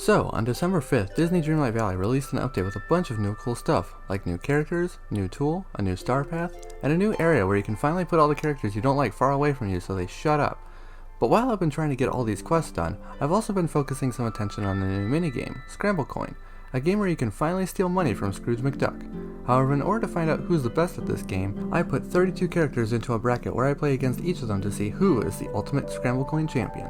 So, on December 5th, Disney Dreamlight Valley released an update with a bunch of new cool stuff, like new characters, new tool, a new star path, and a new area where you can finally put all the characters you don't like far away from you so they shut up. But while I've been trying to get all these quests done, I've also been focusing some attention on the new minigame, Scramblecoin, a game where you can finally steal money from Scrooge McDuck. However, in order to find out who's the best at this game, I put 32 characters into a bracket where I play against each of them to see who is the ultimate Scramblecoin champion.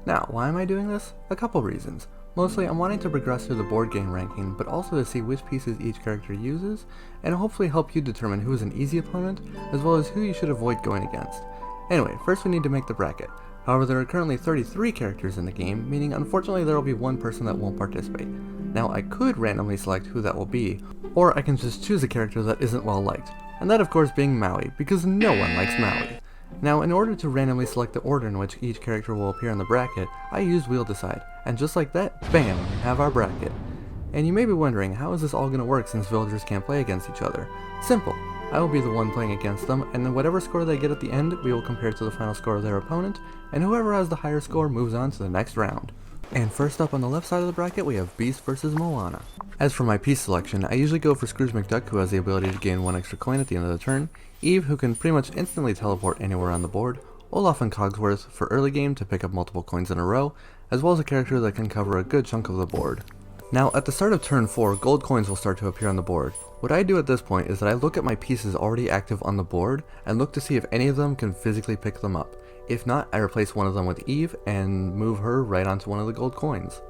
Now, why am I doing this? A couple reasons. Mostly, I'm wanting to progress through the board game ranking, but also to see which pieces each character uses, and hopefully help you determine who is an easy opponent, as well as who you should avoid going against. Anyway, first we need to make the bracket. However, there are currently 33 characters in the game, meaning unfortunately there will be one person that won't participate. Now, I could randomly select who that will be, or I can just choose a character that isn't well liked, and that of course being Maui, because no one likes Maui. Now, in order to randomly select the order in which each character will appear in the bracket, I used Wheel Decide, and just like that, bam, we have our bracket. And you may be wondering, how is this all going to work since villagers can't play against each other? Simple. I will be the one playing against them, and then whatever score they get at the end, we will compare to the final score of their opponent, and whoever has the higher score moves on to the next round. And first up on the left side of the bracket, we have Beast vs Moana. As for my piece selection, I usually go for Scrooge McDuck, who has the ability to gain 1 extra coin at the end of the turn, Eve, who can pretty much instantly teleport anywhere on the board, Olaf and Cogsworth for early game to pick up multiple coins in a row, as well as a character that can cover a good chunk of the board. Now, at the start of turn 4, gold coins will start to appear on the board. What I do at this point is that I look at my pieces already active on the board, and look to see if any of them can physically pick them up. If not, I replace one of them with Eve, and move her right onto one of the gold coins.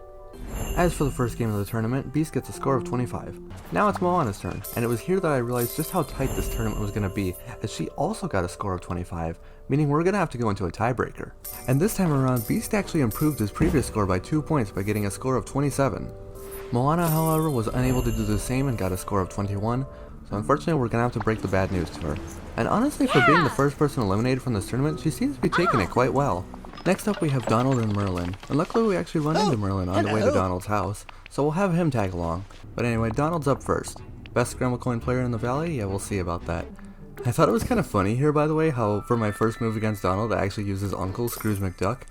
As for the first game of the tournament, Beast gets a score of 25. Now it's Moana's turn, and it was here that I realized just how tight this tournament was going to be, as she also got a score of 25, meaning we're going to have to go into a tiebreaker. And this time around, Beast actually improved his previous score by 2 points by getting a score of 27. Moana, however, was unable to do the same and got a score of 21, so unfortunately we're going to have to break the bad news to her. And honestly, for being the first person eliminated from this tournament, she seems to be taking it quite well. Next up we have Donald and Merlin, and luckily we actually run into Merlin on the way to Donald's house, so we'll have him tag along. But anyway, Donald's up first. Best Scramblecoin player in the valley? Yeah, we'll see about that. I thought it was kind of funny here, by the way, how for my first move against Donald I actually used his uncle, Scrooge McDuck.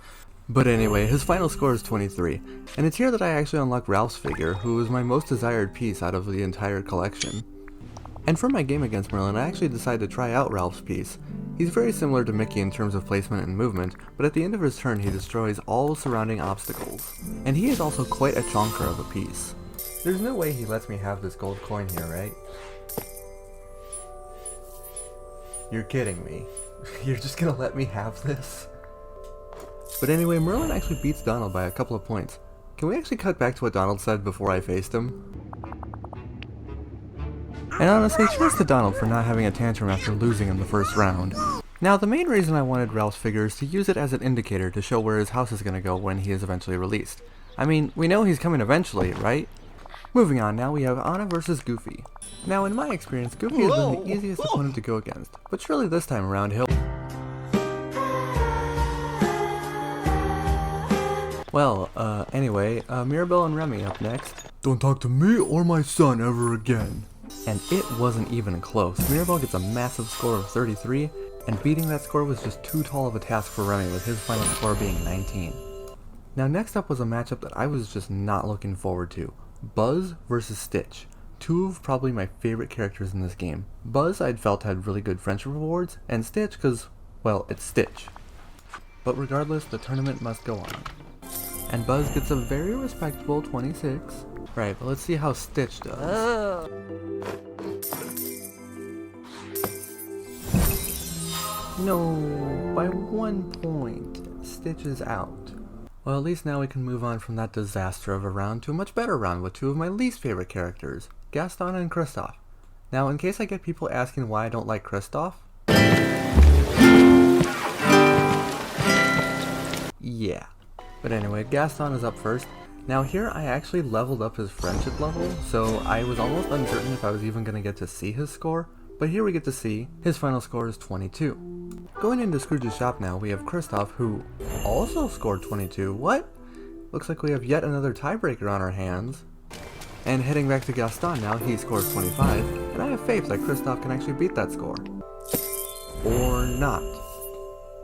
But anyway, his final score is 23, and it's here that I actually unlock Ralph's figure, who is my most desired piece out of the entire collection. And for my game against Merlin, I actually decided to try out Ralph's piece. He's very similar to Mickey in terms of placement and movement, but at the end of his turn he destroys all surrounding obstacles. And he is also quite a chonker of a piece. There's no way he lets me have this gold coin here, right? You're kidding me. You're just gonna let me have this? But anyway, Merlin actually beats Donald by a couple of points. Can we actually cut back to what Donald said before I faced him? And honestly, cheers to Donald for not having a tantrum after losing in the first round. Now, the main reason I wanted Ralph's figure is to use it as an indicator to show where his house is going to go when he is eventually released. I mean, we know he's coming eventually, right? Moving on, now we have Anna versus Goofy. Now, in my experience, Goofy has been the easiest opponent to go against, but surely this time around he'll... Well, anyway, Mirabel and Remy up next. Don't talk to me or my son ever again. And it wasn't even close. Mirabel gets a massive score of 33, and beating that score was just too tall of a task for Remy, with his final score being 19. Now next up was a matchup that I was just not looking forward to. Buzz versus Stitch. Two of probably my favorite characters in this game. Buzz I'd felt had really good friendship rewards, and Stitch because, well, it's Stitch. But regardless, the tournament must go on. And Buzz gets a very respectable 26. Right, but let's see how Stitch does. No, by 1 point. Stitch is out. Well, at least now we can move on from that disaster of a round to a much better round with two of my least favorite characters, Gaston and Kristoff. Now, in case I get people asking why I don't like Kristoff, yeah. But anyway, Gaston is up first. Now here I actually leveled up his friendship level, so I was almost uncertain if I was even going to get to see his score, but here we get to see his final score is 22. Going into Scrooge's shop now, we have Kristoff, who also scored 22. What? Looks like we have yet another tiebreaker on our hands. And heading back to Gaston now, he scores 25, and I have faith that Kristoff can actually beat that score. Or not.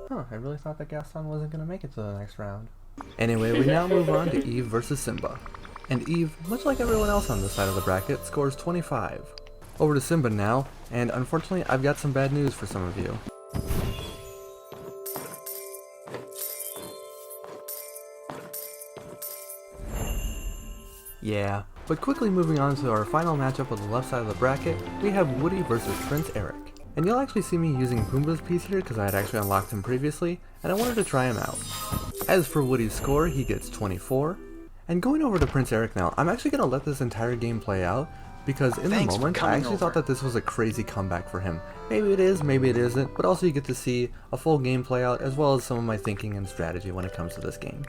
Huh, I really thought that Gaston wasn't going to make it to the next round. Anyway, we now move on to Eve versus Simba. And Eve, much like everyone else on this side of the bracket, scores 25. Over to Simba now, and unfortunately I've got some bad news for some of you. Yeah, but quickly moving on to our final matchup on the left side of the bracket, we have Woody versus Prince Eric. And you'll actually see me using Pumbaa's piece here because I had actually unlocked him previously, and I wanted to try him out. As for Woody's score, he gets 24. And going over to Prince Eric now, I'm actually going to let this entire game play out, because in the moment, I actually thought that this was a crazy comeback for him. Maybe it is, maybe it isn't, but also you get to see a full game play out, as well as some of my thinking and strategy when it comes to this game.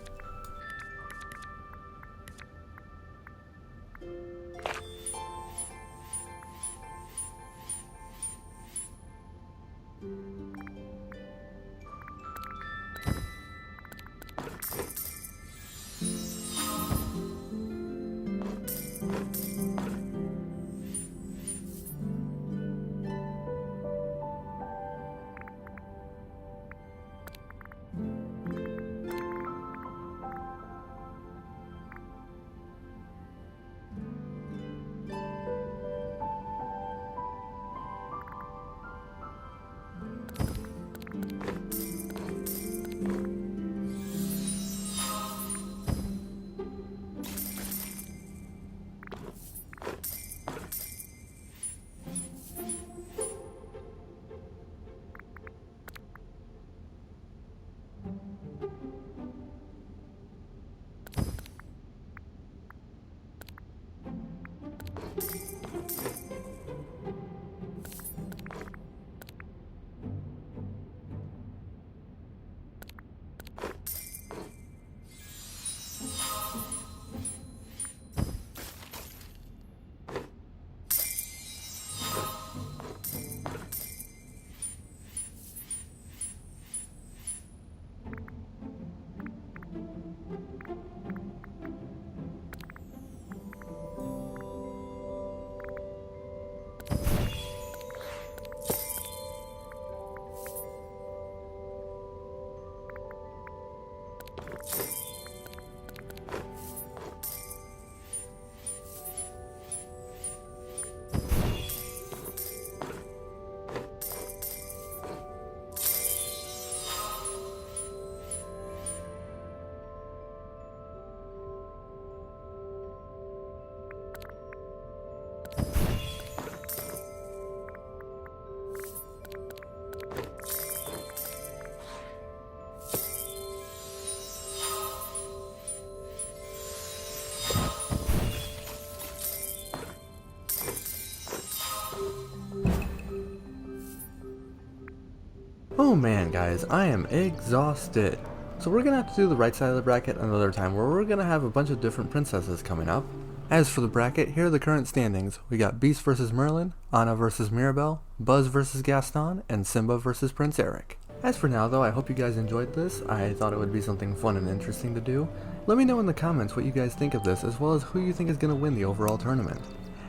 Oh man guys, I am exhausted. So we're gonna have to do the right side of the bracket another time, where we're gonna have a bunch of different princesses coming up. As for the bracket, here are the current standings. We got Beast versus Merlin, Anna versus Mirabel, Buzz versus Gaston, and Simba versus Prince Eric. As for now though, I hope you guys enjoyed this. I thought it would be something fun and interesting to do. Let me know in the comments what you guys think of this, as well as who you think is gonna win the overall tournament.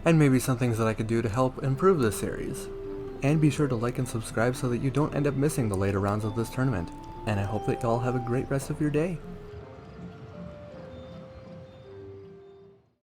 And maybe some things that I could do to help improve this series. And be sure to like and subscribe so that you don't end up missing the later rounds of this tournament. And I hope that y'all have a great rest of your day.